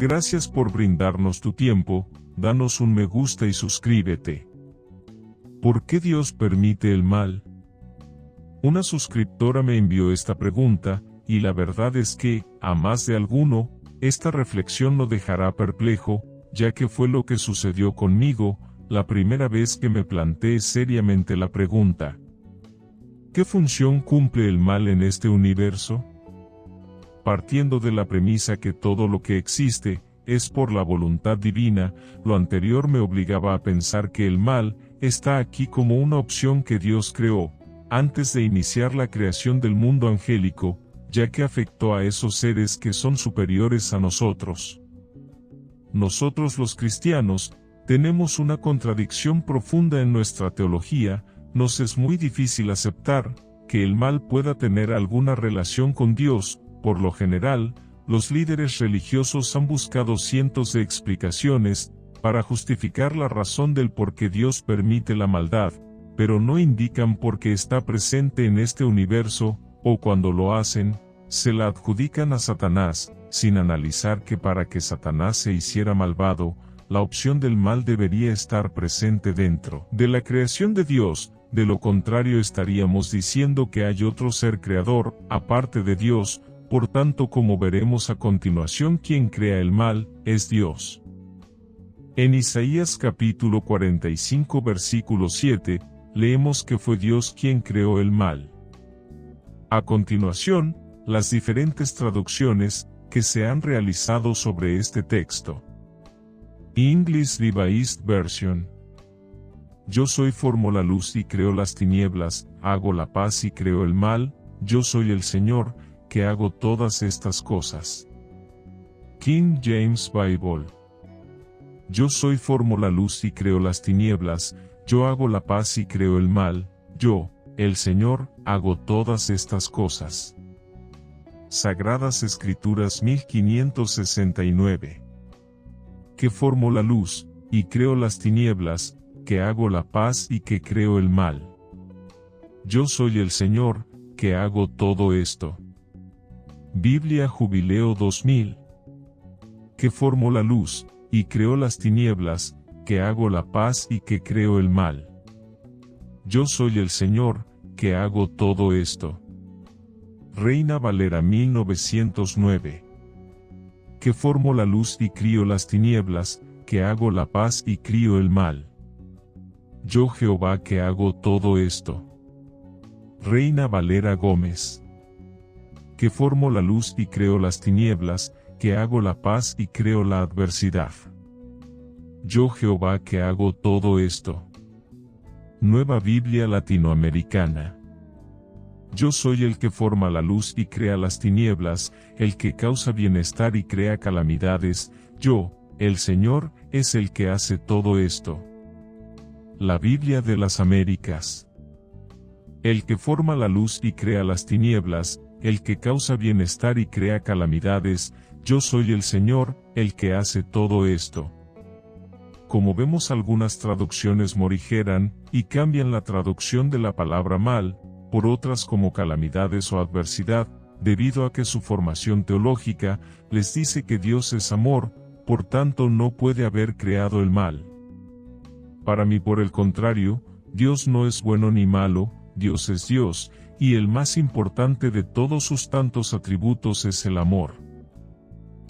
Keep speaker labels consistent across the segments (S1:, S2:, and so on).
S1: Gracias por brindarnos tu tiempo, danos un me gusta y suscríbete. ¿Por qué Dios permite el mal? Una suscriptora me envió esta pregunta, y la verdad es que, a más de alguno, esta reflexión lo dejará perplejo, ya que fue lo que sucedió conmigo, la primera vez que me planteé seriamente la pregunta. ¿Qué función cumple el mal en este universo? Partiendo de la premisa que todo lo que existe, es por la voluntad divina, lo anterior me obligaba a pensar que el mal, está aquí como una opción que Dios creó, antes de iniciar la creación del mundo angélico, ya que afectó a esos seres que son superiores a nosotros. Nosotros los cristianos, tenemos una contradicción profunda en nuestra teología, nos es muy difícil aceptar, que el mal pueda tener alguna relación con Dios. Por lo general, los líderes religiosos han buscado cientos de explicaciones, para justificar la razón del por qué Dios permite la maldad, pero no indican por qué está presente en este universo, o cuando lo hacen, se la adjudican a Satanás, sin analizar que para que Satanás se hiciera malvado, la opción del mal debería estar presente dentro de la creación de Dios, de lo contrario estaríamos diciendo que hay otro ser creador, aparte de Dios, por tanto como veremos a continuación quien crea el mal, es Dios. En Isaías capítulo 45 versículo 7, leemos que fue Dios quien creó el mal. A continuación, las diferentes traducciones que se han realizado sobre este texto. English Revised Version. Yo soy formo la luz y creo las tinieblas, hago la paz y creo el mal, yo soy el Señor, que hago todas estas cosas. King James Bible. Yo soy formo la luz y creo las tinieblas, yo hago la paz y creo el mal, yo, el Señor, hago todas estas cosas. Sagradas Escrituras 1569. Que formo la luz, y creo las tinieblas, que hago la paz y que creo el mal. Yo soy el Señor, que hago todo esto. Biblia Jubileo 2000. Que formo la luz, y creo las tinieblas, que hago la paz y que creo el mal. Yo soy el Señor, que hago todo esto. Reina Valera 1909. Que formo la luz y crío las tinieblas, que hago la paz y crío el mal. Yo Jehová que hago todo esto. Reina Valera Gómez. Que formo la luz y creo las tinieblas, que hago la paz y creo la adversidad. Yo Jehová que hago todo esto. Nueva Biblia Latinoamericana. Yo soy el que forma la luz y crea las tinieblas, el que causa bienestar y crea calamidades, yo, el Señor, es el que hace todo esto. La Biblia de las Américas. El que forma la luz y crea las tinieblas, el que causa bienestar y crea calamidades, yo soy el Señor, el que hace todo esto. Como vemos algunas traducciones morigeran, y cambian la traducción de la palabra mal, por otras como calamidades o adversidad, debido a que su formación teológica, les dice que Dios es amor, por tanto no puede haber creado el mal. Para mí por el contrario, Dios no es bueno ni malo, Dios es Dios, y el más importante de todos sus tantos atributos es el amor.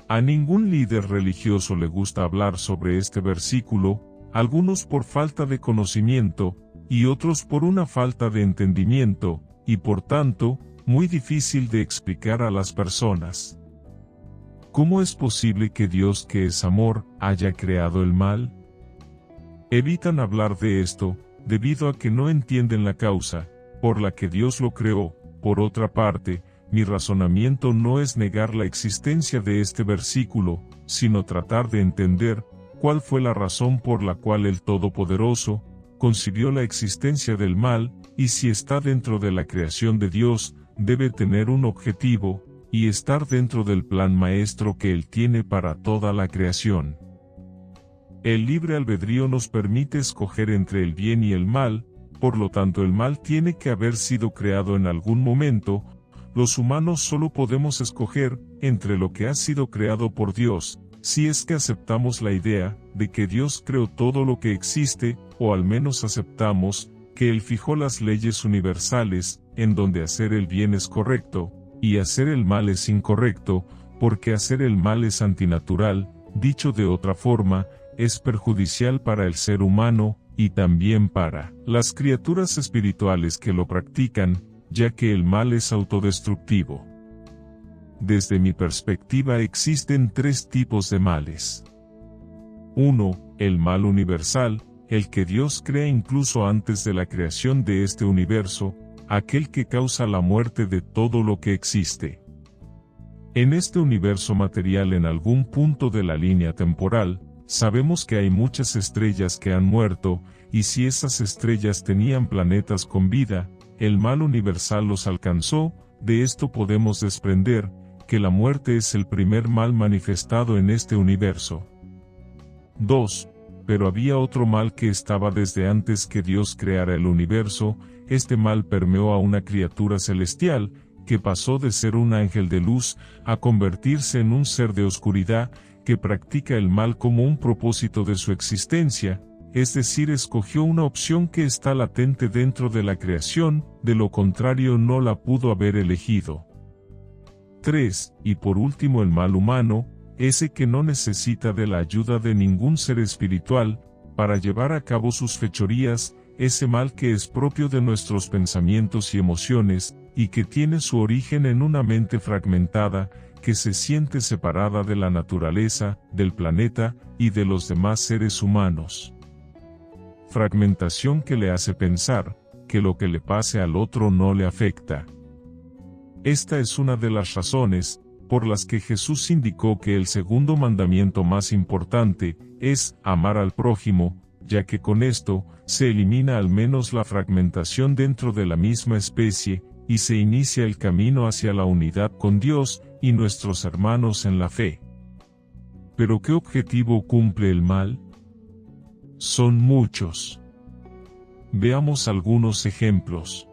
S1: A ningún líder religioso le gusta hablar sobre este versículo, algunos por falta de conocimiento, y otros por una falta de entendimiento, y por tanto, muy difícil de explicar a las personas. ¿Cómo es posible que Dios que es amor, haya creado el mal? Evitan hablar de esto, debido a que no entienden la causa, por la que Dios lo creó. Por otra parte, mi razonamiento no es negar la existencia de este versículo, sino tratar de entender, cuál fue la razón por la cual el Todopoderoso, concibió la existencia del mal, y si está dentro de la creación de Dios, debe tener un objetivo, y estar dentro del plan maestro que Él tiene para toda la creación. El libre albedrío nos permite escoger entre el bien y el mal, por lo tanto el mal tiene que haber sido creado en algún momento. Los humanos solo podemos escoger entre lo que ha sido creado por Dios, si es que aceptamos la idea de que Dios creó todo lo que existe, o al menos aceptamos que Él fijó las leyes universales, en donde hacer el bien es correcto, y hacer el mal es incorrecto, porque hacer el mal es antinatural, dicho de otra forma, es perjudicial para el ser humano, y también para las criaturas espirituales que lo practican, ya que el mal es autodestructivo. Desde mi perspectiva existen tres tipos de males. 1. El mal universal, el que Dios crea incluso antes de la creación de este universo, aquel que causa la muerte de todo lo que existe. En este universo material, en algún punto de la línea temporal, sabemos que hay muchas estrellas que han muerto, y si esas estrellas tenían planetas con vida, el mal universal los alcanzó. De esto podemos desprender que la muerte es el primer mal manifestado en este universo. 2. Pero había otro mal que estaba desde antes que Dios creara el universo. Este mal permeó a una criatura celestial, que pasó de ser un ángel de luz, a convertirse en un ser de oscuridad, que practica el mal como un propósito de su existencia, es decir, escogió una opción que está latente dentro de la creación, de lo contrario no la pudo haber elegido. 3. Y por último el mal humano, ese que no necesita de la ayuda de ningún ser espiritual, para llevar a cabo sus fechorías, ese mal que es propio de nuestros pensamientos y emociones, y que tiene su origen en una mente fragmentada, que se siente separada de la naturaleza, del planeta, y de los demás seres humanos. Fragmentación que le hace pensar que lo que le pase al otro no le afecta. Esta es una de las razones por las que Jesús indicó que el segundo mandamiento más importante es amar al prójimo, ya que con esto se elimina al menos la fragmentación dentro de la misma especie, y se inicia el camino hacia la unidad con Dios y nuestros hermanos en la fe. ¿Pero qué objetivo cumple el mal? Son muchos. Veamos algunos ejemplos.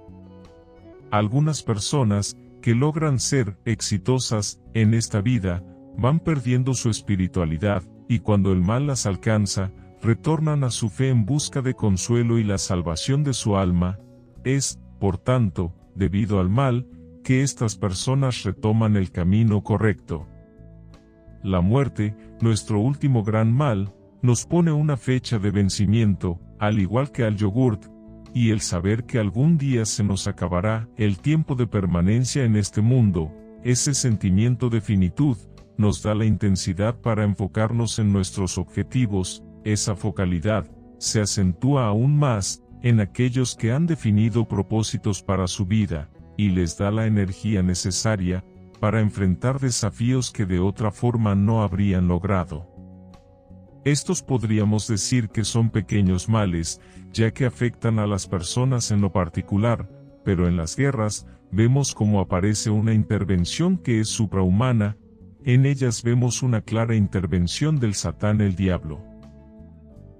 S1: Algunas personas que logran ser exitosas en esta vida, van perdiendo su espiritualidad, y cuando el mal las alcanza, retornan a su fe en busca de consuelo y la salvación de su alma. Es, por tanto, debido al mal, que estas personas retoman el camino correcto. La muerte, nuestro último gran mal, nos pone una fecha de vencimiento, al igual que al yogurt, y el saber que algún día se nos acabará el tiempo de permanencia en este mundo, ese sentimiento de finitud, nos da la intensidad para enfocarnos en nuestros objetivos. Esa focalidad se acentúa aún más en aquellos que han definido propósitos para su vida, y les da la energía necesaria para enfrentar desafíos que de otra forma no habrían logrado. Estos podríamos decir que son pequeños males, ya que afectan a las personas en lo particular, pero en las guerras, vemos cómo aparece una intervención que es suprahumana. En ellas vemos una clara intervención del Satán, el diablo.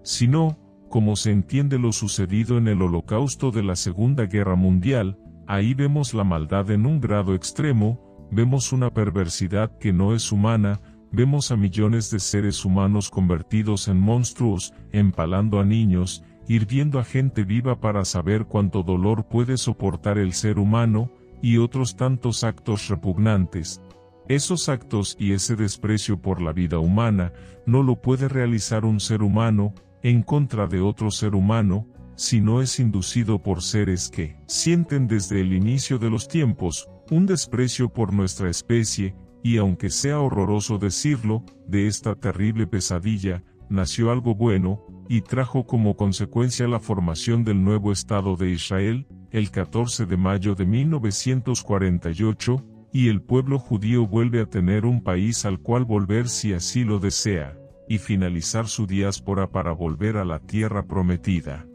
S1: Si no, como se entiende lo sucedido en el Holocausto de la Segunda Guerra Mundial, ahí vemos la maldad en un grado extremo, vemos una perversidad que no es humana, vemos a millones de seres humanos convertidos en monstruos, empalando a niños, hirviendo a gente viva para saber cuánto dolor puede soportar el ser humano, y otros tantos actos repugnantes. Esos actos y ese desprecio por la vida humana, no lo puede realizar un ser humano en contra de otro ser humano, si no es inducido por seres que sienten desde el inicio de los tiempos un desprecio por nuestra especie, y aunque sea horroroso decirlo, de esta terrible pesadilla nació algo bueno, y trajo como consecuencia la formación del nuevo Estado de Israel, el 14 de mayo de 1948, y el pueblo judío vuelve a tener un país al cual volver si así lo desea, y finalizar su diáspora para volver a la tierra prometida.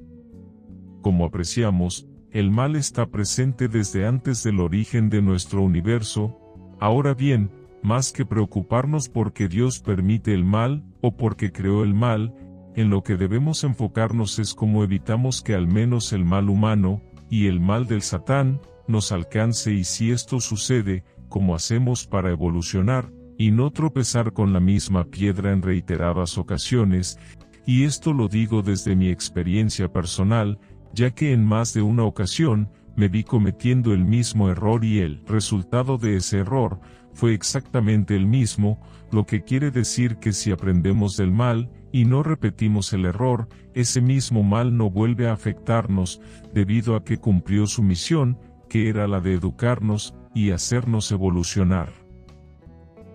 S1: Como apreciamos, el mal está presente desde antes del origen de nuestro universo. Ahora bien, más que preocuparnos porque Dios permite el mal, o porque creó el mal, en lo que debemos enfocarnos es cómo evitamos que al menos el mal humano, y el mal del Satán, nos alcance, y si esto sucede, cómo hacemos para evolucionar, y no tropezar con la misma piedra en reiteradas ocasiones, y esto lo digo desde mi experiencia personal, ya que en más de una ocasión, me vi cometiendo el mismo error y el resultado de ese error fue exactamente el mismo, lo que quiere decir que si aprendemos del mal, y no repetimos el error, ese mismo mal no vuelve a afectarnos, debido a que cumplió su misión, que era la de educarnos, y hacernos evolucionar.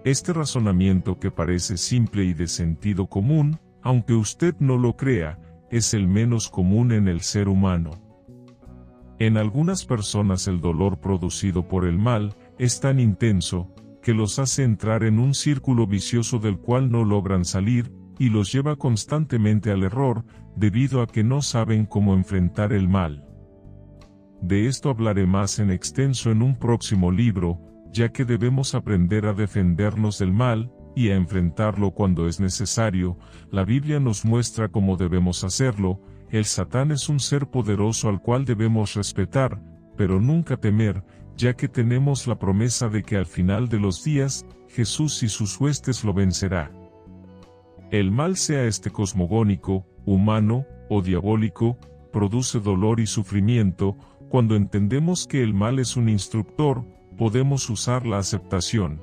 S1: Este razonamiento que parece simple y de sentido común, aunque usted no lo crea, es el menos común en el ser humano. En algunas personas el dolor producido por el mal es tan intenso, que los hace entrar en un círculo vicioso del cual no logran salir, y los lleva constantemente al error, debido a que no saben cómo enfrentar el mal. De esto hablaré más en extenso en un próximo libro, ya que debemos aprender a defendernos del mal, y a enfrentarlo cuando es necesario. La Biblia nos muestra cómo debemos hacerlo. El Satán es un ser poderoso al cual debemos respetar, pero nunca temer, ya que tenemos la promesa de que al final de los días, Jesús y sus huestes lo vencerá. El mal, sea este cosmogónico, humano, o diabólico, produce dolor y sufrimiento. Cuando entendemos que el mal es un instructor, podemos usar la aceptación.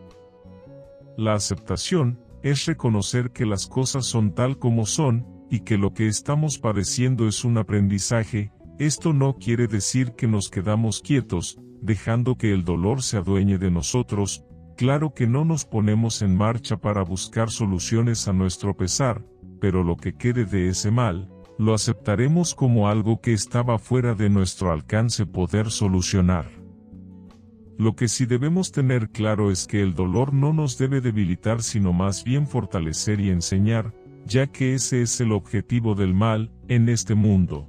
S1: La aceptación es reconocer que las cosas son tal como son, y que lo que estamos padeciendo es un aprendizaje. Esto no quiere decir que nos quedamos quietos, dejando que el dolor se adueñe de nosotros. Claro que no nos ponemos en marcha para buscar soluciones a nuestro pesar, pero lo que quede de ese mal, lo aceptaremos como algo que estaba fuera de nuestro alcance poder solucionar. Lo que sí debemos tener claro es que el dolor no nos debe debilitar, sino más bien fortalecer y enseñar, ya que ese es el objetivo del mal en este mundo.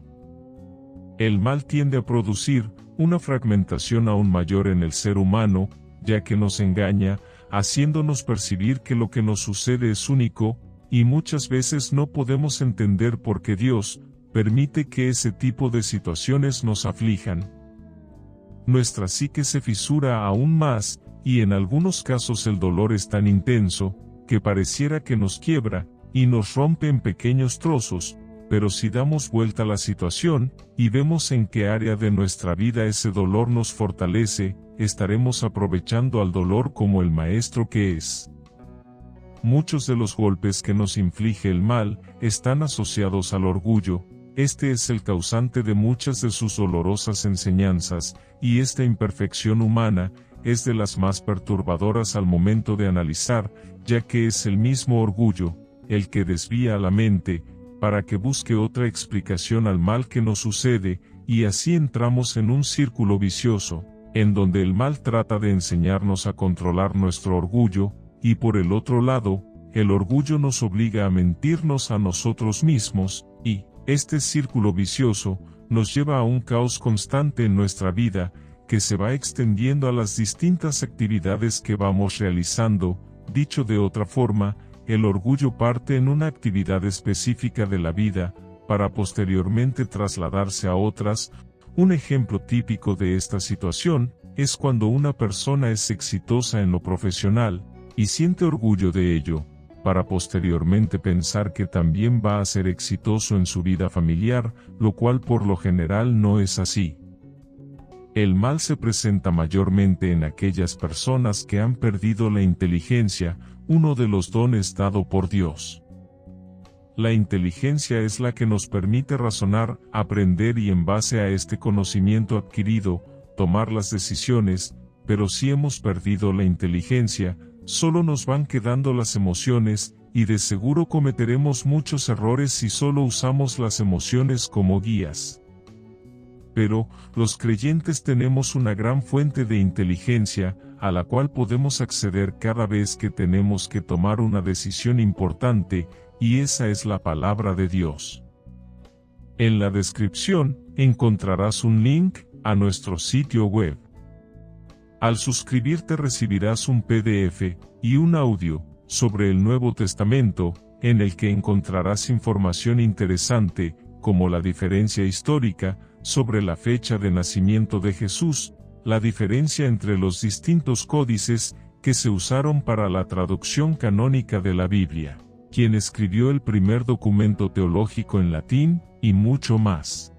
S1: El mal tiende a producir una fragmentación aún mayor en el ser humano, ya que nos engaña, haciéndonos percibir que lo que nos sucede es único, y muchas veces no podemos entender por qué Dios permite que ese tipo de situaciones nos aflijan. Nuestra psique se fisura aún más, y en algunos casos el dolor es tan intenso, que pareciera que nos quiebra, y nos rompe en pequeños trozos, pero si damos vuelta a la situación, y vemos en qué área de nuestra vida ese dolor nos fortalece, estaremos aprovechando al dolor como el maestro que es. Muchos de los golpes que nos inflige el mal, están asociados al orgullo. Este es el causante de muchas de sus dolorosas enseñanzas, y esta imperfección humana, es de las más perturbadoras al momento de analizar, ya que es el mismo orgullo, el que desvía a la mente, para que busque otra explicación al mal que nos sucede, y así entramos en un círculo vicioso, en donde el mal trata de enseñarnos a controlar nuestro orgullo, y por el otro lado, el orgullo nos obliga a mentirnos a nosotros mismos, y este círculo vicioso nos lleva a un caos constante en nuestra vida, que se va extendiendo a las distintas actividades que vamos realizando. Dicho de otra forma, el orgullo parte en una actividad específica de la vida, para posteriormente trasladarse a otras. Un ejemplo típico de esta situación es cuando una persona es exitosa en lo profesional, y siente orgullo de ello, para posteriormente pensar que también va a ser exitoso en su vida familiar, lo cual por lo general no es así. El mal se presenta mayormente en aquellas personas que han perdido la inteligencia, uno de los dones dado por Dios. La inteligencia es la que nos permite razonar, aprender y en base a este conocimiento adquirido, tomar las decisiones, pero si hemos perdido la inteligencia, solo nos van quedando las emociones, y de seguro cometeremos muchos errores si solo usamos las emociones como guías. Pero, los creyentes tenemos una gran fuente de inteligencia, a la cual podemos acceder cada vez que tenemos que tomar una decisión importante, y esa es la palabra de Dios. En la descripción, encontrarás un link a nuestro sitio web. Al suscribirte recibirás un PDF y un audio sobre el Nuevo Testamento, en el que encontrarás información interesante, como la diferencia histórica, sobre la fecha de nacimiento de Jesús, la diferencia entre los distintos códices, que se usaron para la traducción canónica de la Biblia, quien escribió el primer documento teológico en latín, y mucho más.